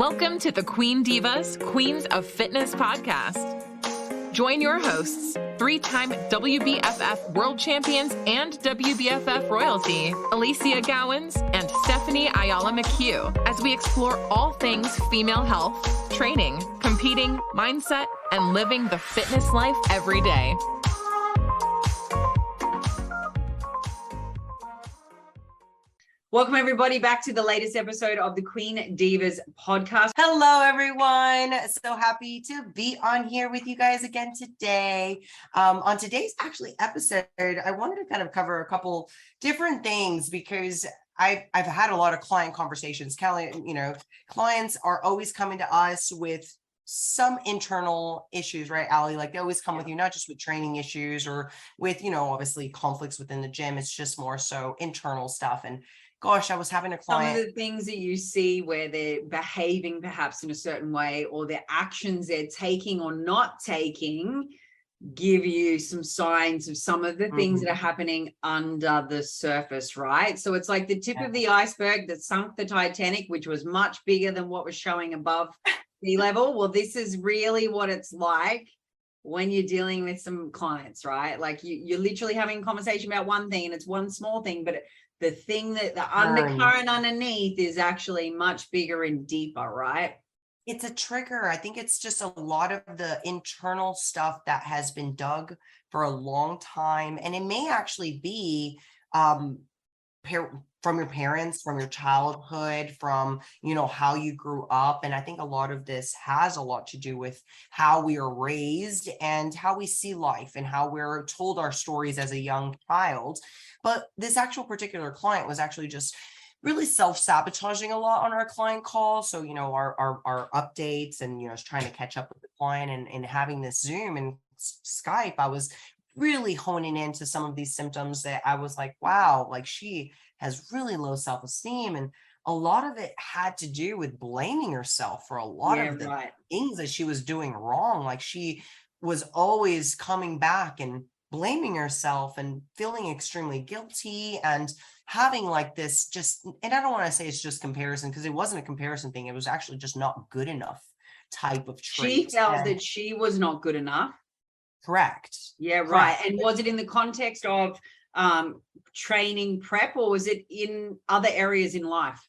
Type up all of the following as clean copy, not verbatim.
Welcome to the Queen Divas, Queens of Fitness podcast. Join your hosts, three-time WBFF world champions and WBFF royalty, Alicia Gowans and Stephanie Ayala McHugh, as we explore all things female health, training, competing, mindset, and living the fitness life every day. Welcome, everybody, back to the latest episode of the Queen Divas podcast. Hello, everyone. So happy to be on here with you guys again today. On today's episode, I wanted to kind of cover a couple different things because I've had a lot of client conversations. Clients are always coming to us with some internal issues, right, Allie? Like they always come with you, not just with training issues or with, obviously conflicts within the gym. It's just more so internal stuff. And gosh, I was having a client. Some of the things that you see where they're behaving perhaps in a certain way, or their actions they're taking or not taking, give you some signs of some of the things that are happening under the surface, right? So it's like the tip of the iceberg that sunk the Titanic, which was much bigger than what was showing above sea level. Well, this is really what it's like when you're dealing with some clients, right? Like you're literally having a conversation about one thing and it's one small thing, but the thing that the undercurrent underneath is actually much bigger and deeper, right? It's a trigger. I think it's just a lot of the internal stuff that has been dug for a long time. And it may actually be from your parents, from your childhood, from, how you grew up. And I think a lot of this has a lot to do with how we are raised and how we see life and how we're told our stories as a young child. But this actual particular client was actually just really self-sabotaging a lot on our client call. So, our updates and, trying to catch up with the client and having this Zoom and Skype, I was really honing into some of these symptoms that I was like, wow, like she has really low self-esteem. And a lot of it had to do with blaming herself for a lot of the things that she was doing wrong. Like she was always coming back and blaming herself and feeling extremely guilty and having like this and I don't want to say it's just comparison because it wasn't a comparison thing. It was actually just not good enough type of trait. She felt that she was not good enough. Correct. Yeah, right. And was it in the context of training prep, or was it in other areas in life?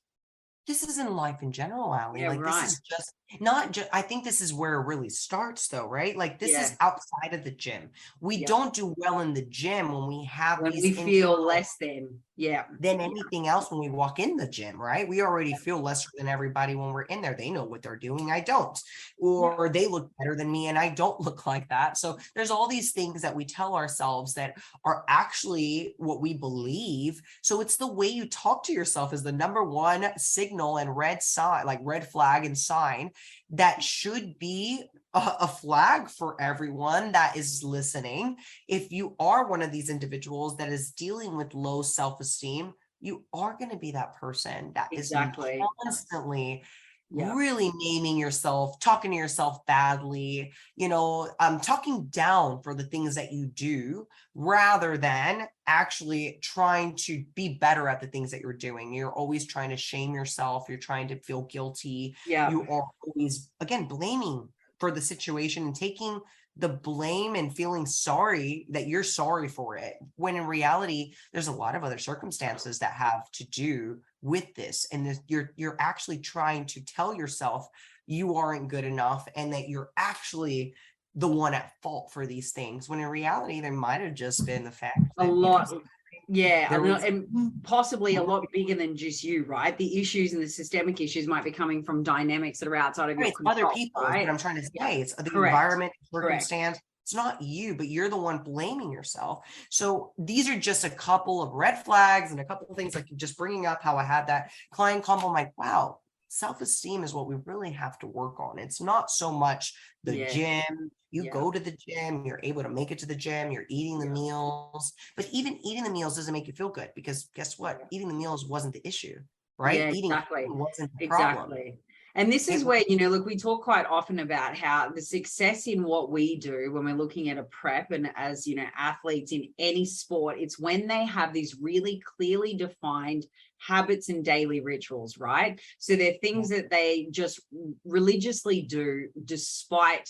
This is in life in general, Allie. Yeah, This is just not just, I think this is where it really starts though, right? Like this is outside of the gym. We don't do well in the gym when we have when we feel less than anything else when we walk in the gym, right? We already feel lesser than everybody when we're in there. They know what they're doing, I don't. Or they look better than me and I don't look like that. So there's all these things that we tell ourselves that are actually what we believe. So it's the way you talk to yourself is the number one signal and red flag and sign that should be a flag for everyone that is listening. If you are one of these individuals that is dealing with low self-esteem, you are going to be that person that is constantly really naming yourself, talking to yourself badly, talking down for the things that you do rather than actually trying to be better at the things that you're doing. You're always trying to shame yourself. You're trying to feel guilty. You are always, again, blaming for the situation and taking the blame and feeling sorry that you're sorry for it. When in reality, there's a lot of other circumstances that have to do with this. And you're actually trying to tell yourself you aren't good enough and that you're actually the one at fault for these things. When in reality, there might have just been the fact that and possibly a lot bigger than just you, right? The issues and the systemic issues might be coming from dynamics that are outside of your control, other people, right? What I'm trying to say, it's the environment, circumstance. It's not you, but you're the one blaming yourself. So these are just a couple of red flags and a couple of things like just bringing up how I had that client call. I'm like, wow, self-esteem is what we really have to work on. It's not so much the gym. You go to the gym, you're able to make it to the gym, you're eating the meals, but even eating the meals doesn't make you feel good because guess what? Eating the meals wasn't the issue, right? Yeah, eating exactly. wasn't the problem. And this is where, look, we talk quite often about how the success in what we do when we're looking at a prep and as, athletes in any sport, it's when they have these really clearly defined habits and daily rituals, right? So they're things that they just religiously do despite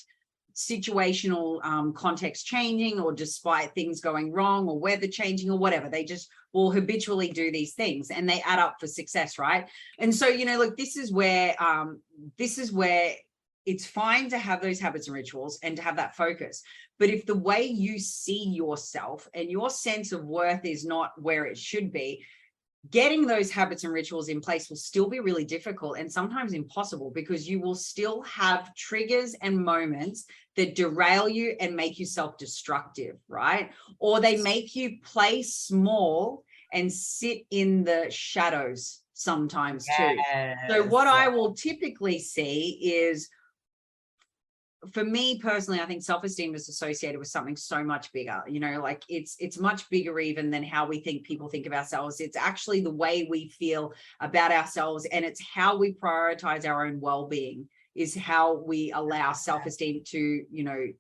situational context changing, or despite things going wrong or weather changing or whatever. They just will habitually do these things and they add up for success, right? And so, look, this is where it's fine to have those habits and rituals and to have that focus. But if the way you see yourself and your sense of worth is not where it should be, getting those habits and rituals in place will still be really difficult and sometimes impossible, because you will still have triggers and moments that derail you and make you self-destructive, right? Or they make you play small and sit in the shadows sometimes too. So what I will typically see is, for me personally, I think self-esteem is associated with something so much bigger, like it's much bigger even than how we think people think of ourselves. It's actually the way we feel about ourselves, and it's how we prioritize our own well-being is how we allow self-esteem to,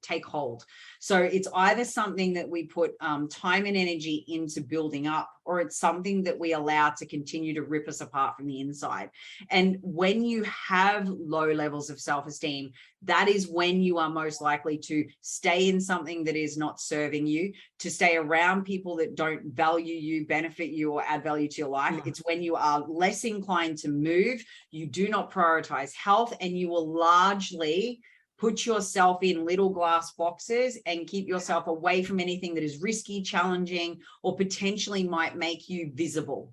take hold. So it's either something that we put time and energy into building up, or it's something that we allow to continue to rip us apart from the inside. And when you have low levels of self-esteem, that is when you are most likely to stay in something that is not serving you, to stay around people that don't value you, benefit you, or add value to your life. It's when you are less inclined to move, you do not prioritize health, and you will largely put yourself in little glass boxes and keep yourself away from anything that is risky, challenging, or potentially might make you visible.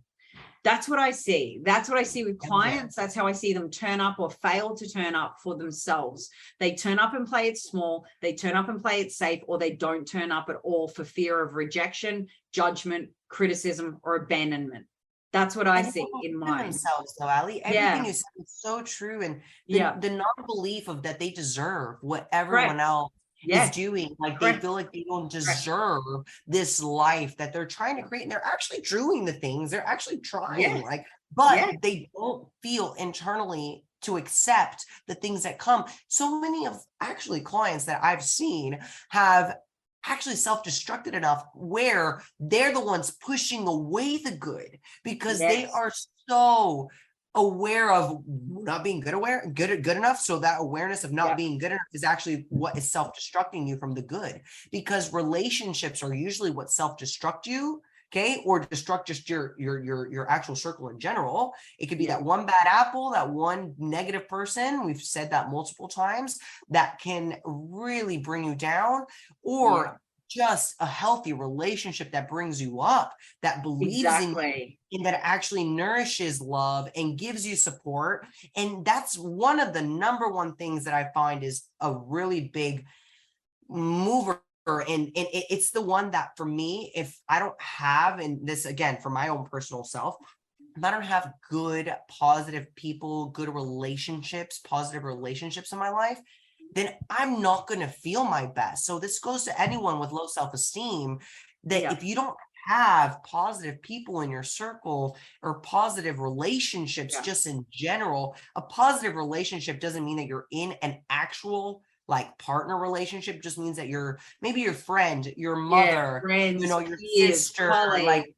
That's what I see. That's what I see with clients. That's how I see them turn up or fail to turn up for themselves. They turn up and play it small. They turn up and play it safe, or they don't turn up at all for fear of rejection, judgment, criticism, or abandonment. That's what I see in mine. Themselves, though, Ali. Everything you said is so true, and the non-belief of that they deserve what everyone else is doing. Like they feel like they don't deserve this life that they're trying to create, and they're actually doing the things. They're actually trying, but they don't feel internally to accept the things that come. So many of actually clients that I've seen have actually self-destructed enough where they're the ones pushing away the good, because they are so aware of not being good enough. So that awareness of not being good enough is actually what is self-destructing you from the good, because relationships are usually what self-destruct you. Okay, or destruct just your actual circle in general. It could be that one bad apple, that one negative person. We've said that multiple times, that can really bring you down, or just a healthy relationship that brings you up, that believes in you, and that actually nourishes love and gives you support. And that's one of the number one things that I find is a really big mover. And it's the one that, for me, if I don't have, and this again for my own personal self, if I don't have good, positive people, good relationships, positive relationships in my life, then I'm not going to feel my best. So this goes to anyone with low self-esteem, that if you don't have positive people in your circle or positive relationships, just in general, a positive relationship doesn't mean that you're in an actual partner relationship. Just means that you're maybe your friend, your mother, friends, your peers, sister, colleagues.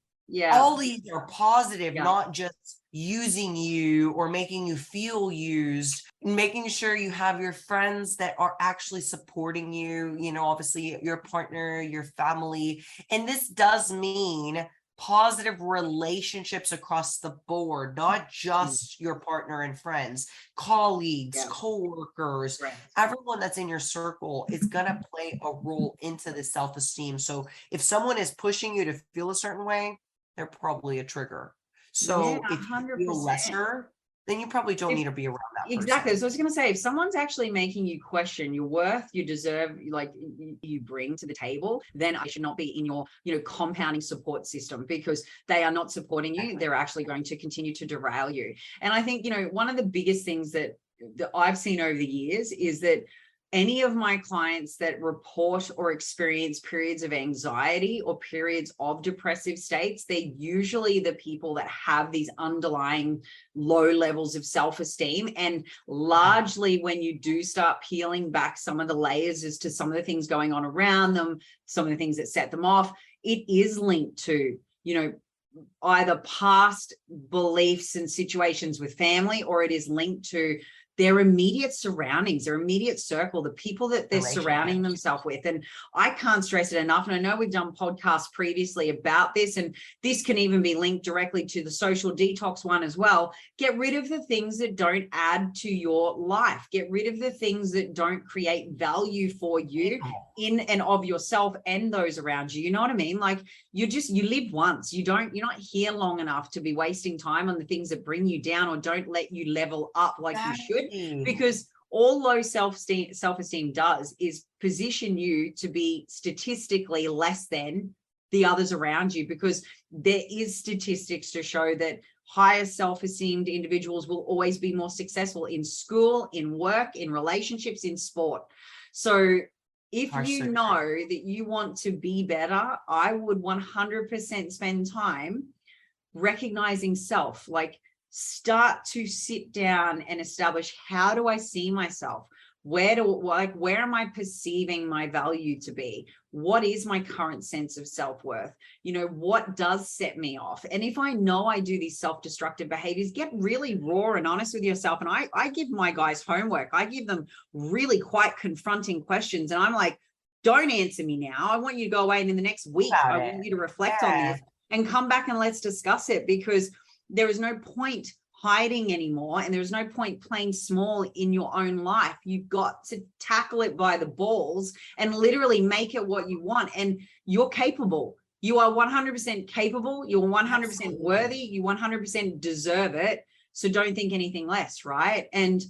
All these are positive, not just using you or making you feel used. Making sure you have your friends that are actually supporting you, obviously your partner, your family. And this does mean positive relationships across the board, not just your partner and friends, colleagues, co-workers, everyone that's in your circle is going to play a role into the self-esteem. So if someone is pushing you to feel a certain way, they're probably a trigger. So if you feel lesser, then you probably don't need to be around that person. Exactly. So I was going to say, if someone's actually making you question your worth, you deserve, you bring to the table, then I should not be in your, compounding support system, because they are not supporting you. They're actually going to continue to derail you. And I think, one of the biggest things that I've seen over the years is that any of my clients that report or experience periods of anxiety or periods of depressive states, they're usually the people that have these underlying low levels of self-esteem. And largely when you do start peeling back some of the layers as to some of the things going on around them, some of the things that set them off, it is linked to, you know, either past beliefs and situations with family, or it is linked to their immediate surroundings, their immediate circle, the people that they're surrounding themselves with. And I can't stress it enough. And I know we've done podcasts previously about this, and this can even be linked directly to the social detox one as well. Get rid of the things that don't add to your life. Get rid of the things that don't create value for you in and of yourself and those around you. You know what I mean? Like you live once. You're not here long enough to be wasting time on the things that bring you down or don't let you level up like you should. Because all low self-esteem does is position you to be statistically less than the others around you, because there is statistics to show that higher self-esteemed individuals will always be more successful in school, in work, in relationships, in sport. So if you know that you want to be better, I would 100% spend time recognizing self. Like, start to sit down and establish, how do I see myself? Where am I perceiving my value to be? What is my current sense of self-worth? You know, what does set me off? And if I know I do these self-destructive behaviors, get really raw and honest with yourself. And I give my guys homework. I give them really quite confronting questions. And I'm like, don't answer me now. I want you to go away. And in the next week, I want you to reflect on this and come back and let's discuss it, because there is no point hiding anymore. And there's no point playing small in your own life. You've got to tackle it by the balls and literally make it what you want. And you're capable. You are 100% capable. You're 100% worthy. You 100% deserve it. So don't think anything less, right? And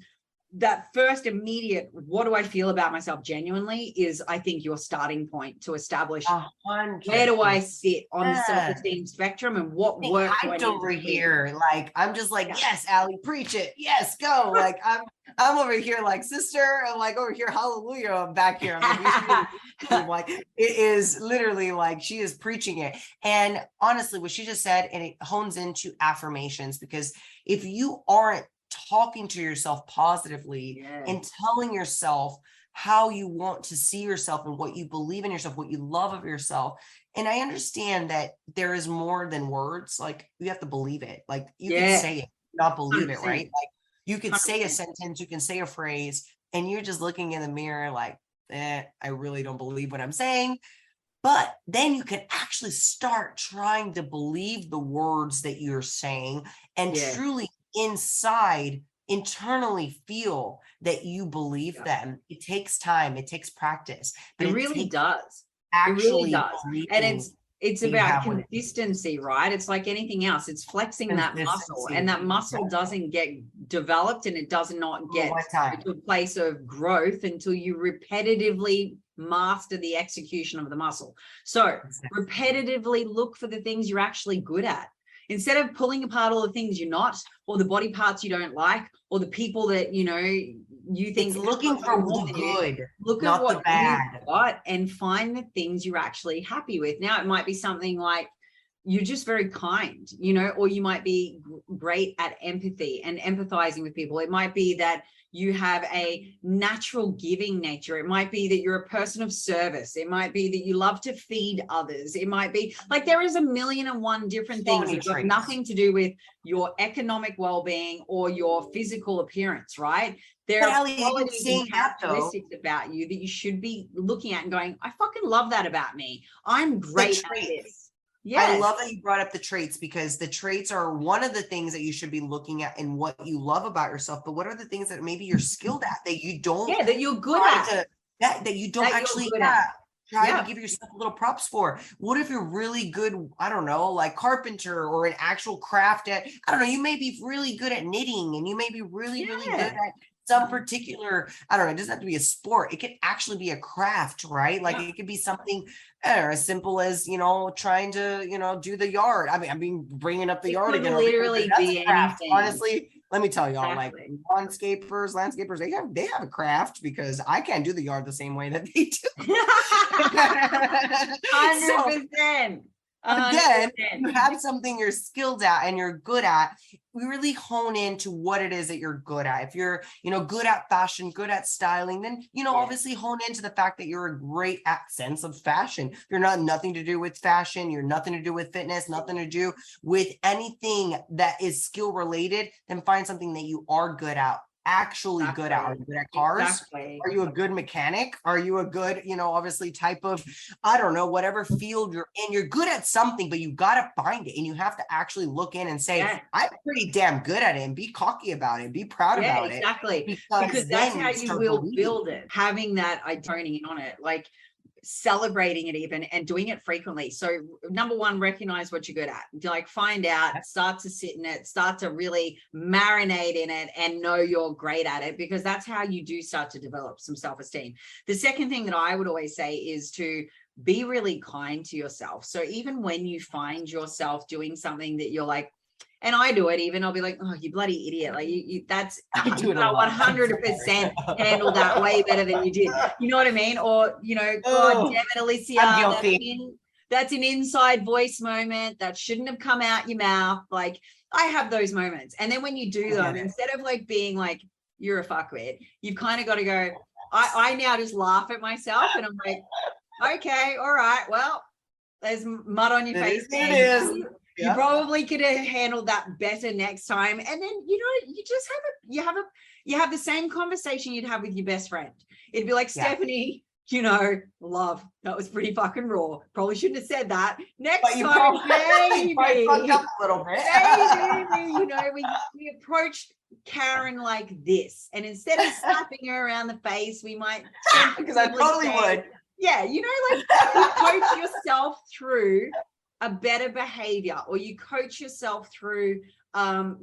that first immediate, what do I feel about myself genuinely, is, I think, your starting point to establish 100%. Where do I sit on the self-esteem spectrum, and what work do I need over here? Like, I'm just like, yes, Allie, preach it. Yes, go. Like, I'm over here like, sister. I'm like over here, hallelujah. I'm back here. I'm like, it is literally like she is preaching it. And honestly, what she just said, and it hones into affirmations, because if you aren't talking to yourself positively and telling yourself how you want to see yourself and what you believe in yourself, what you love of yourself. And I understand that there is more than words. Like, you have to believe it. Like, you can say it, not believe 100%. It, right? Like, you can 100%. Say a sentence, you can say a phrase, and you're just looking in the mirror like, I really don't believe what I'm saying. But then you can actually start trying to believe the words that you're saying, and truly inside, internally feel that you believe them. It takes time. It takes practice. But it really does. Actually, it really does. And it's about consistency, right? It's like anything else. It's flexing that muscle, and that muscle doesn't get developed, and it does not get to a place of growth until you repetitively master the execution of the muscle. So repetitively look for the things you're actually good at. Instead of pulling apart all the things you're not, or the body parts you don't like, or the people that, you know, you think, looking for the good, look at what the bad, you've got, and find the things you're actually happy with. Now, it might be something like, you're just very kind, you know, or you might be great at empathy and empathizing with people. It might be that you have a natural giving nature. It might be that you're a person of service. It might be that you love to feed others. It might be like, there is a million and one different things that have nothing to do with your economic well-being or your physical appearance, right? There are qualities and characteristics about you that you should be looking at and going, I fucking love that about me. I'm great at this. Yes. I love that you brought up the traits, because the traits are one of the things that you should be looking at in what you love about yourself. But what are the things that maybe you're skilled at that you don't? Yeah, that you're good at. That you don't actually try to give yourself a little props for. What if you're really good, I don't know, like carpenter or an actual craft at, I don't know, you may be really good at knitting, and you may be really good at some particular, I don't know, it doesn't have to be a sport. It could actually be a craft, right? Like it could be something as simple as, you know, trying to, you know, do the yard. I mean, bringing up the yard again. Literally be anything. Honestly, let me tell y'all, like Exactly. landscapers, they have a craft, because I can't do the yard the same way that they do. 100%. But then you have something you're skilled at and you're good at. We really hone into what it is that you're good at. If you're, good at fashion, good at styling, then, obviously hone into the fact that you're a great at sense of fashion. You're not nothing to do with fashion. You're nothing to do with fitness, nothing to do with anything that is skill related. Then find something that you are good at. Actually good at. Are you good at cars? Exactly. Are you a good mechanic? Are you a good, obviously type of, I don't know, whatever field you're in, you're good at something, but you got to find it, and you have to actually look in and say, I'm pretty damn good at it, and be cocky about it, be proud about it. Exactly. Because that's then how you will build it. Having that, toning in on it, like celebrating it even, and doing it frequently. So number one, recognize what you're good at. Like find out, start to sit in it, start to really marinate in it, and know you're great at it, because that's how you do start to develop some self-esteem. The second thing that I would always say is to be really kind to yourself. So even when you find yourself doing something that you're like, and I do it even, I'll be like, oh, you bloody idiot. Like that's, I do it a I lot. 100% handle that way better than you did. You know what I mean? Or, God damn it, Alicia, I'm guilty. that's an inside voice moment that shouldn't have come out your mouth. Like I have those moments. And then when you do them, instead of like being like, you're a fuckwit, you've kind of got to go, I now just laugh at myself, and I'm like, okay, all right, well, there's mud on your face. It is. You probably could have handled that better next time. And then, you just have the same conversation you'd have with your best friend. It'd be like, Stephanie, love, that was pretty fucking raw. Probably shouldn't have said that. Next time, baby, fucked up a little bit. Baby, we approached Karen like this. And instead of slapping her around the face, we might, because I totally would. Yeah, you coach yourself through a better behavior, or you coach yourself through, a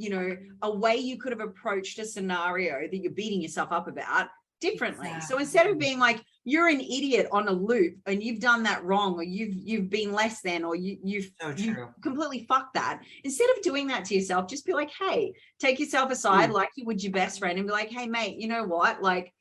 way you could have approached a scenario that you're beating yourself up about differently. Exactly. So instead of being like, you're an idiot on a loop and you've done that wrong, or you've been less than, or you've completely fucked that. Instead of doing that to yourself, just be like, hey, take yourself aside like you would your best friend and be like, hey, mate, you know what? Like,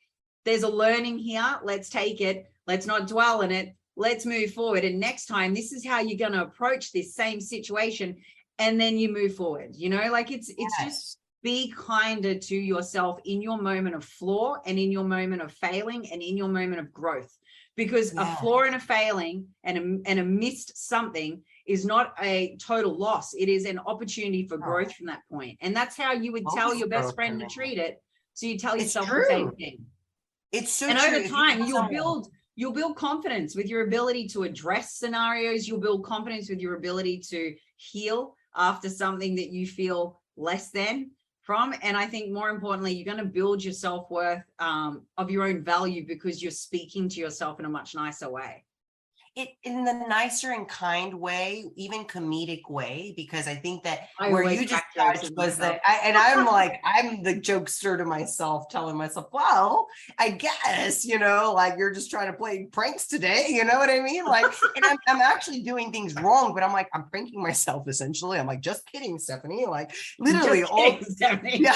there's a learning here. Let's take it. Let's not dwell in it. Let's move forward. And next time, this is how you're going to approach this same situation. And then you move forward, it's just be kinder to yourself in your moment of flaw, and in your moment of failing, and in your moment of growth, because a flaw and a failing and a missed something is not a total loss. It is an opportunity for growth from that point. And that's how you would tell your best friend to treat it. So you tell yourself the same thing. It's so and true. Over time, you'll build confidence with your ability to address scenarios. You'll build confidence with your ability to heal after something that you feel less than from. And I think more importantly, you're going to build your self-worth of your own value, because you're speaking to yourself in a much nicer way. In the nicer and kind way, even comedic way, because I think that where you just touched was that, I'm like, I'm the jokester to myself, telling myself, well, I guess, like you're just trying to play pranks today, you know what I mean? Like, and I'm actually doing things wrong, but I'm like, I'm pranking myself essentially. I'm like, just kidding, Stephanie, like literally Stephanie. Yeah.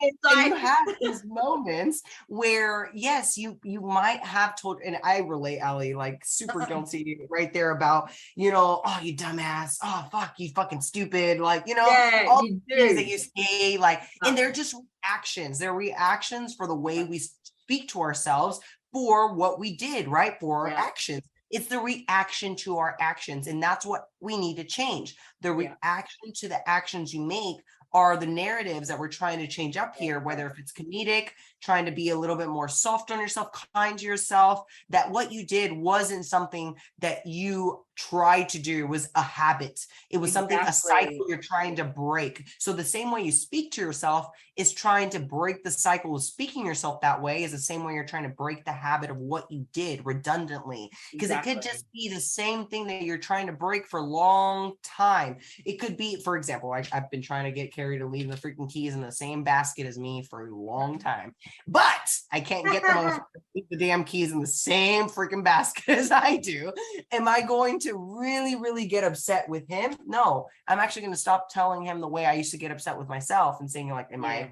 And you have these moments where, yes, you might have told, and I relate, Allie, like super guilty right there about, oh, you dumbass, oh, fuck, you fucking stupid, like, all the things that you say, like, and they're just reactions. They're reactions for the way we speak to ourselves for what we did, right? For our actions. It's the reaction to our actions. And that's what we need to change. The reaction to the actions you make are the narratives that we're trying to change up here, whether if it's comedic, trying to be a little bit more soft on yourself, kind to yourself, that what you did wasn't something that you tried to do, was a habit. It was something, a cycle you're trying to break. So the same way you speak to yourself is trying to break the cycle of speaking yourself that way, is the same way you're trying to break the habit of what you did redundantly. Because it could just be the same thing that you're trying to break for long time. It could be, for example, I've been trying to get Carrie to leave the freaking keys in the same basket as me for a long time, but I can't get them to leave the damn keys in the same freaking basket as I do. Am I going to really, really get upset with him? No, I'm actually going to stop telling him the way I used to get upset with myself and saying like, am I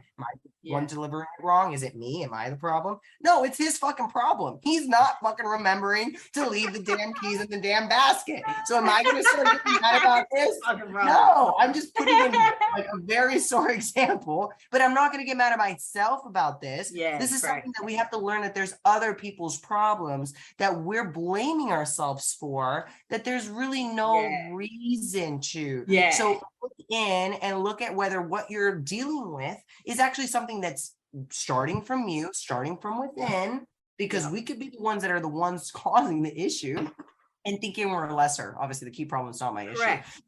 one delivering it wrong? Is it me? Am I the problem? No, it's his fucking problem. He's not fucking remembering to leave the damn keys in the damn basket. So am I going to start getting mad about this? No, I'm just putting in like a very sore example, but I'm not going to get mad at myself about this. This is something that we have to learn, that there's other people's problems that we're blaming ourselves for, that there's really no reason to. So look in and look at whether what you're dealing with is actually something that's starting from you, starting from within, because we could be the ones that are the ones causing the issue and thinking we're lesser. Obviously, the key problem is not my issue.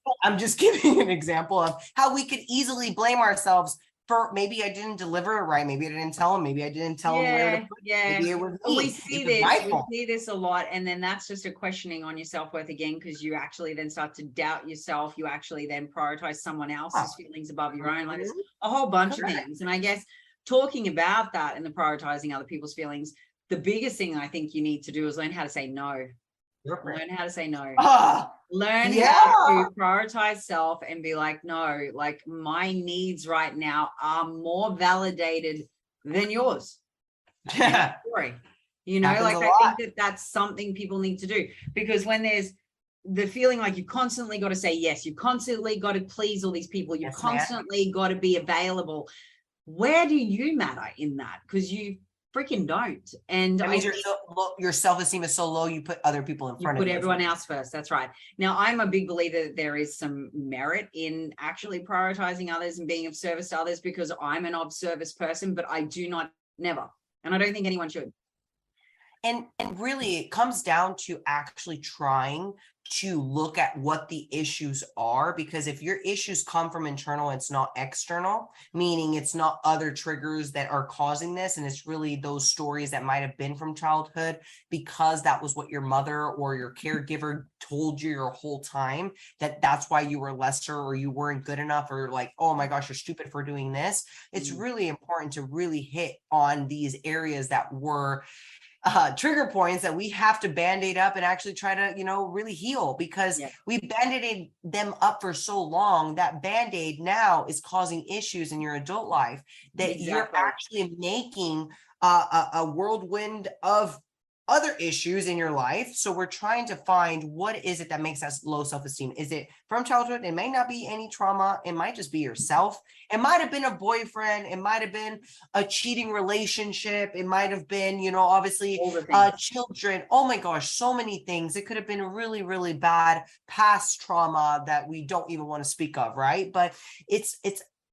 But I'm just giving an example of how we could easily blame ourselves for maybe I didn't deliver it right. Maybe I didn't tell him. Maybe I didn't tell him where to put it. Maybe it was me. We see this a lot. And then that's just a questioning on your self-worth again, because you actually then start to doubt yourself. You actually then prioritize someone else's feelings above your own. Like there's a whole bunch of things. And I guess talking about that and the prioritizing other people's feelings, the biggest thing I think you need to do is learn how to say no. Learn how to say no. Learn how to prioritize self and be like, no, like my needs right now are more validated than yours. Sorry. You know, like I think that that's something people need to do, because when there's the feeling like you constantly got to say yes, you constantly got to please all these people, you constantly got to be available. Where do you matter in that? Because you freaking don't. And that means your self-esteem is so low, you put other people in front of you. You put everyone else first. That's right. Now, I'm a big believer that there is some merit in actually prioritizing others and being of service to others, because I'm an of service person, but I do not, never. And I don't think anyone should. And really, it comes down to actually trying to look at what the issues are, because if your issues come from internal, it's not external, meaning it's not other triggers that are causing this. And it's really those stories that might have been from childhood, because that was what your mother or your caregiver told you your whole time, that's why you were lesser or you weren't good enough, or like, oh my gosh, you're stupid for doing this. It's really important to really hit on these areas that were trigger points that we have to band-aid up and actually try to, really heal, because we band-aided them up for so long. That band-aid now is causing issues in your adult life that you're actually making a whirlwind of other issues in your life. So we're trying to find, what is it that makes us low self-esteem? Is it from childhood? It may not be any trauma. It might just be yourself. It might have been a boyfriend. It might have been a cheating relationship. It might have been, obviously children. Oh my gosh, so many things. It could have been really, really bad past trauma that we don't even want to speak of, right? But it's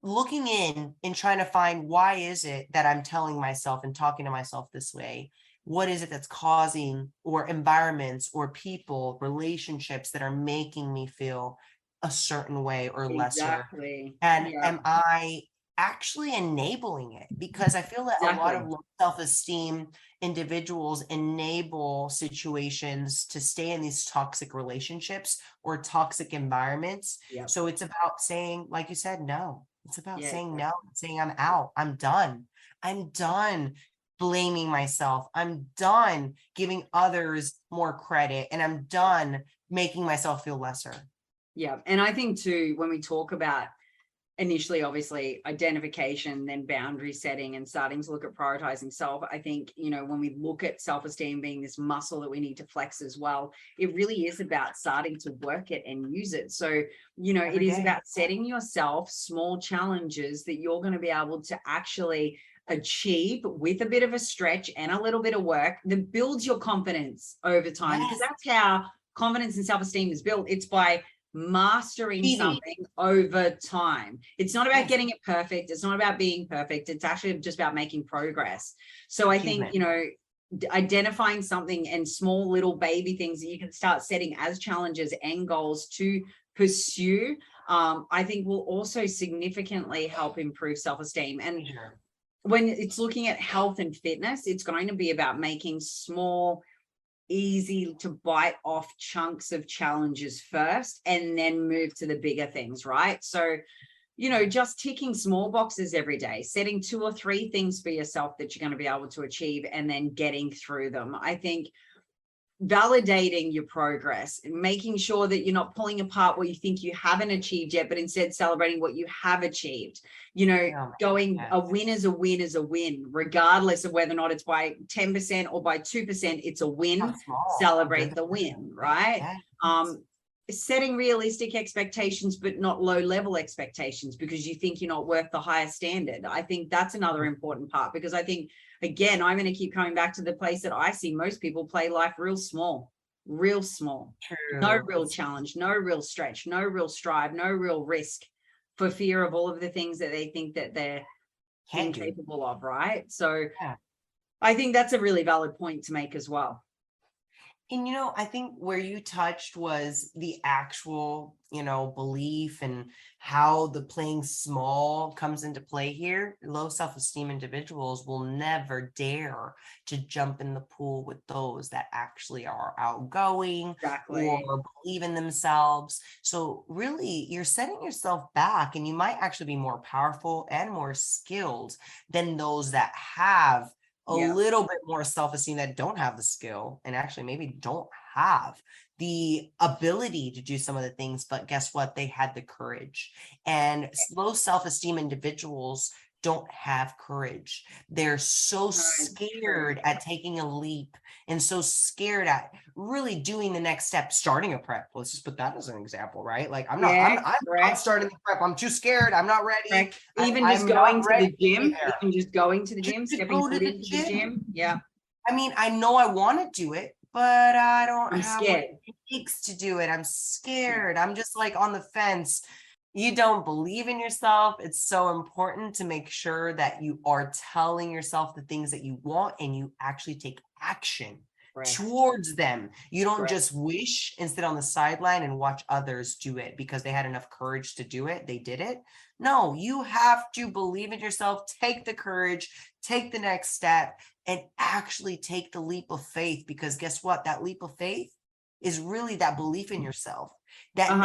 looking in and trying to find, why is it that I'm telling myself and talking to myself this way? What is it that's causing, or environments or people, relationships that are making me feel a certain way or lesser? And am I actually enabling it? Because I feel that a lot of low self-esteem individuals enable situations to stay in these toxic relationships or toxic environments. So it's about saying, like you said, no. It's about saying no, saying I'm out, I'm done blaming myself. I'm done giving others more credit, and I'm done making myself feel lesser. Yeah. And I think too, when we talk about initially, obviously, identification, then boundary setting, and starting to look at prioritizing self, I think, when we look at self-esteem being this muscle that we need to flex as well, it really is about starting to work it and use it. So, it is about setting yourself small challenges that you're going to be able to actually achieve with a bit of a stretch and a little bit of work that builds your confidence over time. Because that's how confidence and self-esteem is built. It's by mastering something over time. It's not about getting it perfect. It's not about being perfect. It's actually just about making progress. So I think, identifying something and small little baby things that you can start setting as challenges and goals to pursue, I think will also significantly help improve self-esteem. And when it's looking at health and fitness, it's going to be about making small easy to bite off chunks of challenges first and then move to the bigger things, right? So, just ticking small boxes every day, setting 2 or 3 things for yourself that you're going to be able to achieve and then getting through them. I think validating your progress and making sure that you're not pulling apart what you think you haven't achieved yet, but instead celebrating what you have achieved. Going a win is a win is a win, regardless of whether or not it's by 10% or by 2%, it's a win. Celebrate the win, right? Setting realistic expectations, but not low level expectations because you think you're not worth the higher standard. I think that's another important part, because I think, again, I'm going to keep coming back to the place that I see most people play life real small. True. No real challenge, no real stretch, no real strive, no real risk, for fear of all of the things that they think that they're incapable of, right? So I think that's a really valid point to make as well. And, I think where you touched was the actual, belief and how the playing small comes into play here. Low self-esteem individuals will never dare to jump in the pool with those that actually are outgoing or believe in themselves. So really, you're setting yourself back, and you might actually be more powerful and more skilled than those that have a little bit more self-esteem, that don't have the skill and actually maybe don't have the ability to do some of the things, but guess what? They had the courage. And low self-esteem individuals don't have courage. They're so scared at taking a leap and so scared at really doing the next step, starting a prep. Let's just put that as an example, right? Like I'm not starting the prep. I'm too scared. I'm not ready. Even just going to the gym, stepping foot into the gym. Yeah. I mean, I know I want to do it, but I don't have what it takes to do it. I'm scared. I'm just like on the fence. You don't believe in yourself. It's so important to make sure that you are telling yourself the things that you want and you actually take action towards them. You don't just wish and sit on the sideline and watch others do it because they had enough courage to do it. They did it. No, you have to believe in yourself, take the courage, take the next step, and actually take the leap of faith, because guess what? That leap of faith is really that belief in yourself, that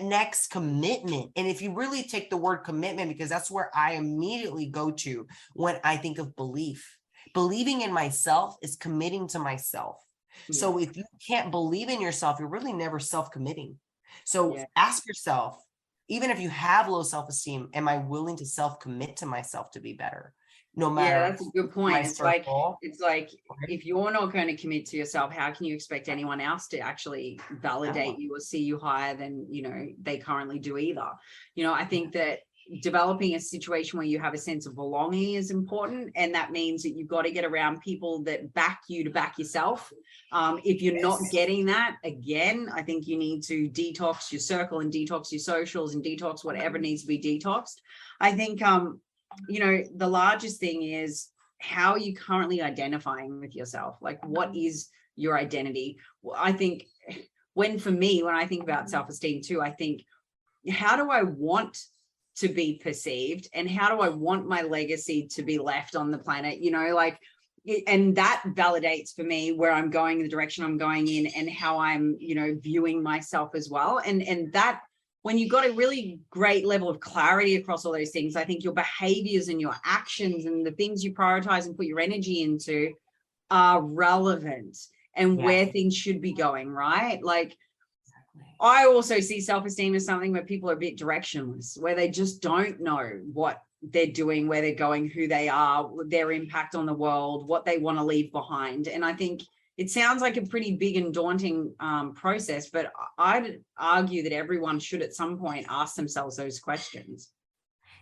next commitment. And if you really take the word commitment, because that's where I immediately go to when I think of belief, believing in myself is committing to myself. So if you can't believe in yourself, you're really never self-committing. So ask yourself, even if you have low self-esteem, am I willing to self-commit to myself to be better? No matter. That's a good point. It's like if you're not going to commit to yourself, how can you expect anyone else to actually validate you or see you higher than they currently do either? I think that developing a situation where you have a sense of belonging is important, and that means that you've got to get around people that back you to back yourself. If you're not getting that, again, I think you need to detox your circle and detox your socials and detox whatever needs to be detoxed. I think the largest thing is, how are you currently identifying with yourself? Like, what is your identity? I think when I think about self-esteem too, I think, how do I want to be perceived, and how do I want my legacy to be left on the planet? And that validates for me where I'm going, the direction I'm going in, and how I'm, viewing myself as well. And that, when you've got a really great level of clarity across all those things, I think your behaviors and your actions and the things you prioritize and put your energy into are relevant and where things should be going, right? Like, I also see self-esteem as something where people are a bit directionless, where they just don't know what they're doing, where they're going, who they are, their impact on the world, what they want to leave behind. And I think it sounds like a pretty big and daunting process, but I'd argue that everyone should at some point ask themselves those questions.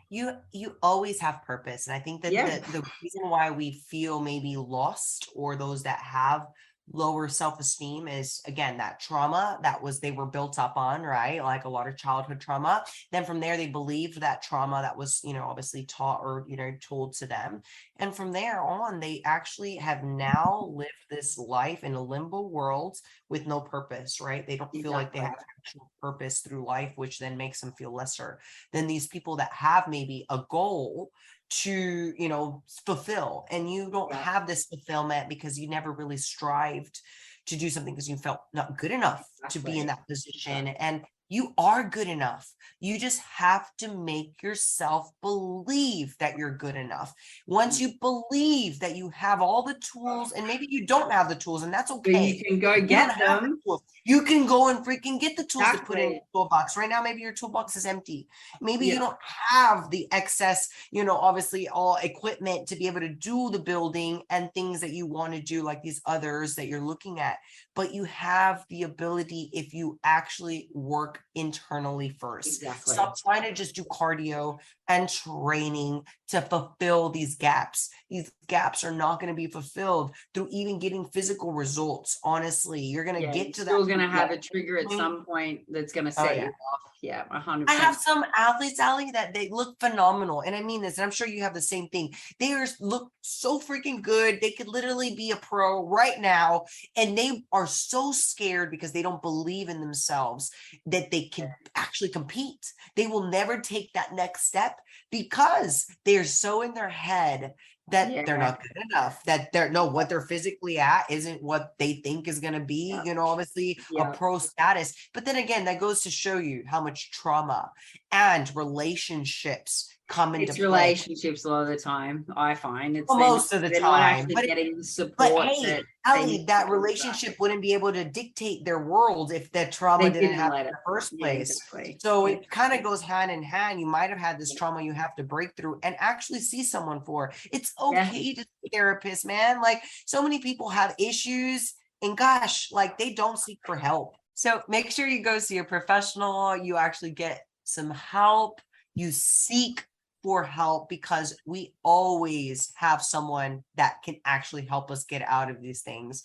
You always have purpose. And I think that the reason why we feel maybe lost, or those that have lower self-esteem, is, again, that trauma they were built up on, right? Like a lot of childhood trauma. Then from there, they believed that trauma that was, obviously taught or, told to them. And from there on, they actually have now lived this life in a limbo world with no purpose, right? They don't feel like they have actual purpose through life, which then makes them feel lesser than these people that have maybe a goal to, you know, fulfill, and you don't have this fulfillment because you never really strived to do something because you felt not good enough to be in that position. And you are good enough. You just have to make yourself believe that you're good enough. Once you believe that you have all the tools, and maybe you don't have the tools, and that's okay. But you can go get them. You can go and freaking get the tools to put in your toolbox. Right now, maybe your toolbox is empty. Maybe you don't have the excess, you know, obviously all equipment to be able to do the building and things that you want to do, like these others that you're looking at. But you have the ability if you actually work internally first. Stop trying to just do cardio and training to fulfill these gaps. These gaps are not going to be fulfilled through even getting physical results. Honestly, you're going to get to that. You're going to have a trigger at some point that's going to set you off. Yeah, 100%. I have some athletes, Ali, that they look phenomenal. And I mean this, and I'm sure you have the same thing. They look so freaking good. They could literally be a pro right now. And they are so scared because they don't believe in themselves that they can actually compete. They will never take that next step because they're so in their head that they're not good enough, that what they're physically at isn't what they think is going to be, you know, obviously a pro status. But then again, that goes to show you how much trauma and relationships come into play. Relationships a lot of the time, I find. It's most of the time. But getting the support. But hey, Ali, that relationship wouldn't be able to dictate their world if that trauma didn't happen in the first place. So it kind of goes hand in hand. You might have had this trauma you have to break through and actually see someone for. It's okay to see a therapist, man. Like, so many people have issues and gosh, like they don't seek for help. So make sure you go see a professional. You actually get some help. You seek for help, because we always have someone that can actually help us get out of these things.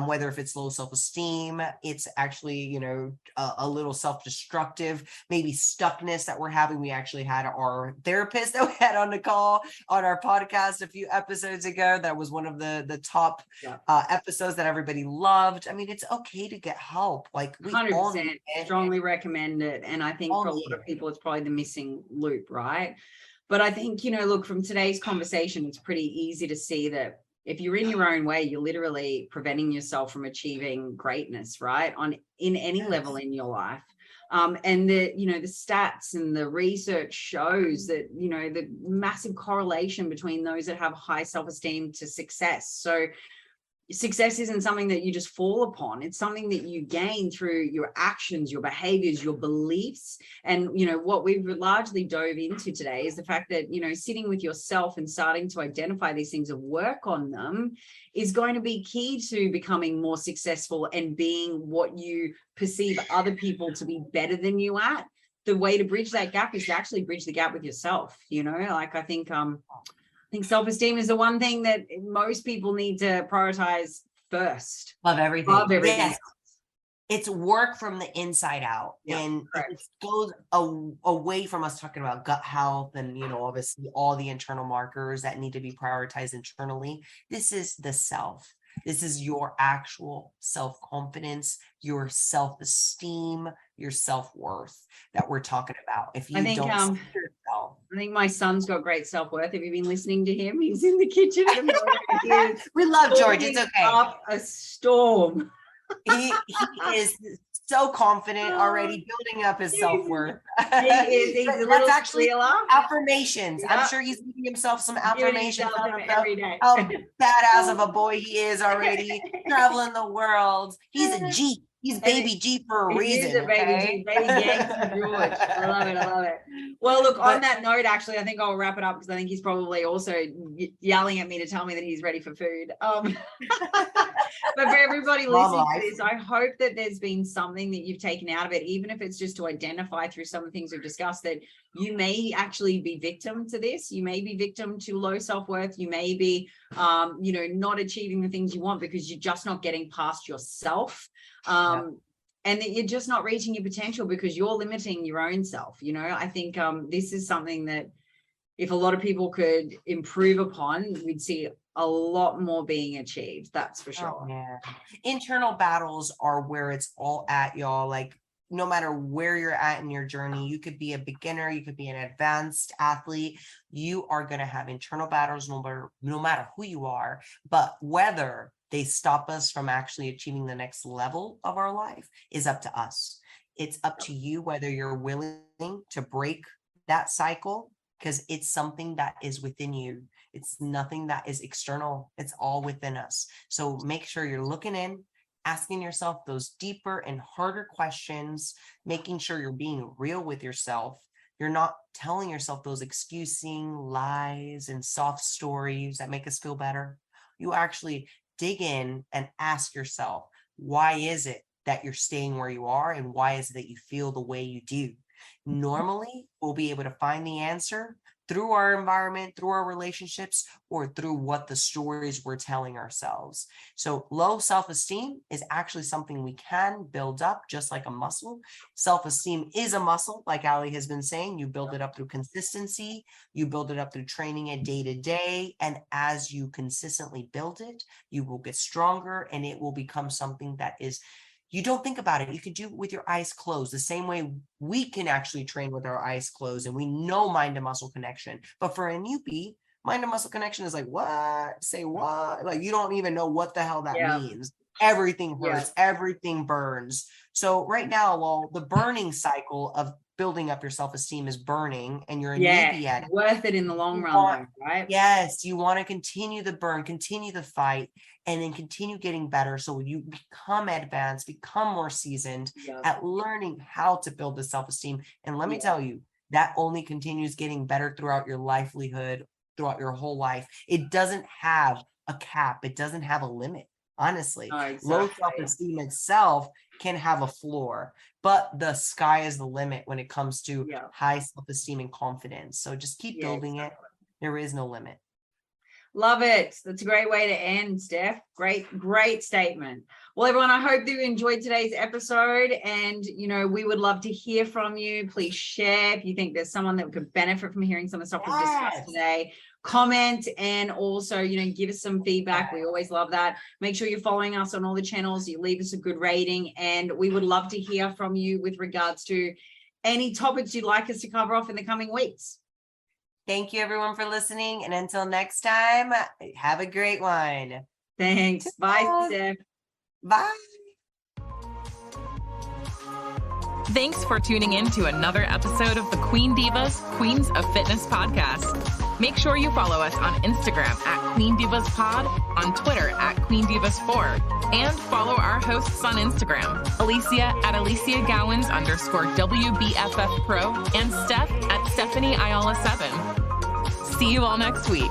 Whether if it's low self-esteem, it's actually, you know, a little self-destructive, maybe stuckness that we're having. We actually had our therapist that we had on the call on our podcast a few episodes ago. That was one of the top episodes that everybody loved. I mean, it's okay to get help. Like, we 100% strongly recommend it. And I think for a lot of people, it's probably the missing loop, right? But I think, you know, look, from today's conversation, it's pretty easy to see that if you're in your own way, you're literally preventing yourself from achieving greatness, right? In any level in your life. And the stats and the research shows that, you know, the massive correlation between those that have high self-esteem to success. So success isn't something that you just fall upon. It's something that you gain through your actions, your behaviors, your beliefs. And, you know, what we've largely dove into today is the fact that, you know, sitting with yourself and starting to identify these things and work on them is going to be key to becoming more successful and being what you perceive other people to be better than you at. The way to bridge that gap is to actually bridge the gap with yourself. You know, like I think self-esteem is the one thing that most people need to prioritize first. Love everything. Yes. It's work from the inside out. And it goes away from us talking about gut health and, you know, obviously all the internal markers that need to be prioritized internally. This is the self. This is your actual self-confidence, your self-esteem, your self-worth that we're talking about. If you don't see yourself. I think my son's got great self-worth. Have you been listening to him? He's in the kitchen. We love George. It's okay. Up a storm. He is so confident already, building up his self-worth. He's that's actually affirmations. I'm sure he's giving himself some affirmations every day. How badass of a boy he is already, traveling the world. He's a G. He's baby G for a reason. He's a baby G, baby Yankee George. I love it. Well, look, on that note, actually, I think I'll wrap it up because I think he's probably also yelling at me to tell me that he's ready for food. But for everybody listening to this, I hope that there's been something that you've taken out of it, even if it's just to identify through some of the things we've discussed that you may actually be victim to this. You may be victim to low self-worth. You may be, not achieving the things you want because you're just not getting past yourself. And that you're just not reaching your potential because you're limiting your own self. You know, I think this is something that if a lot of people could improve upon, we'd see a lot more being achieved. That's for sure. Internal battles are where it's all at, y'all. Like, no matter where you're at in your journey, you could be a beginner, you could be an advanced athlete, you are going to have internal battles no matter who you are. But whether they stop us from actually achieving the next level of our life is up to us. It's up to you whether you're willing to break that cycle, because it's something that is within you. It's nothing that is external. It's all within us. So make sure you're looking in, asking yourself those deeper and harder questions, making sure you're being real with yourself. You're not telling yourself those excusing lies and soft stories that make us feel better. You actually dig in and ask yourself, why is it that you're staying where you are? And why is it that you feel the way you do? Normally, we'll be able to find the answer through our environment, through our relationships, or through what the stories we're telling ourselves. So low self-esteem is actually something we can build up just like a muscle. Self-esteem is a muscle, like Ali has been saying. You build it up through consistency, you build it up through training it day to day. And as you consistently build it, you will get stronger and it will become something that is, you don't think about it. You can do it with your eyes closed, the same way we can actually train with our eyes closed, and we know mind to muscle connection. But for a newbie, mind to muscle connection is like, what? Say what? Like, you don't even know what the hell that means. Everything hurts, everything burns. So right now, while the burning cycle of building up your self-esteem is burning and you're a newbie at it, worth it in the long run, right? Yes, you want to continue the burn, continue the fight, and then continue getting better so you become advanced, become more seasoned at learning how to build the self-esteem. And let me tell you, that only continues getting better throughout your livelihood, throughout your whole life. It doesn't have a cap. It doesn't have a limit. Honestly, low self-esteem itself can have a floor, but the sky is the limit when it comes to high self-esteem and confidence. So just keep building it. There is no limit. Love it. That's a great way to end, Steph. Great statement. Well, everyone, I hope that you enjoyed today's episode, and, you know, we would love to hear from you. Please share if you think there's someone that could benefit from hearing some of the stuff we've discussed today. Comment, and also, you know, give us some feedback. We always love that. Make sure you're following us on all the channels. You leave us a good rating, and we would love to hear from you with regards to any topics you'd like us to cover off in the coming weeks. Thank you, everyone, for listening. And until next time, have a great one. Thanks. Bye, Steph. Bye. Thanks for tuning in to another episode of the Queen Divas, Queens of Fitness podcast. Make sure you follow us on Instagram at Queen Divas Pod, on Twitter at Queen Divas 4, and follow our hosts on Instagram, Alicia at Alicia Gowans _WBFF Pro, and Steph at Stephanie Ayala 7. See you all next week.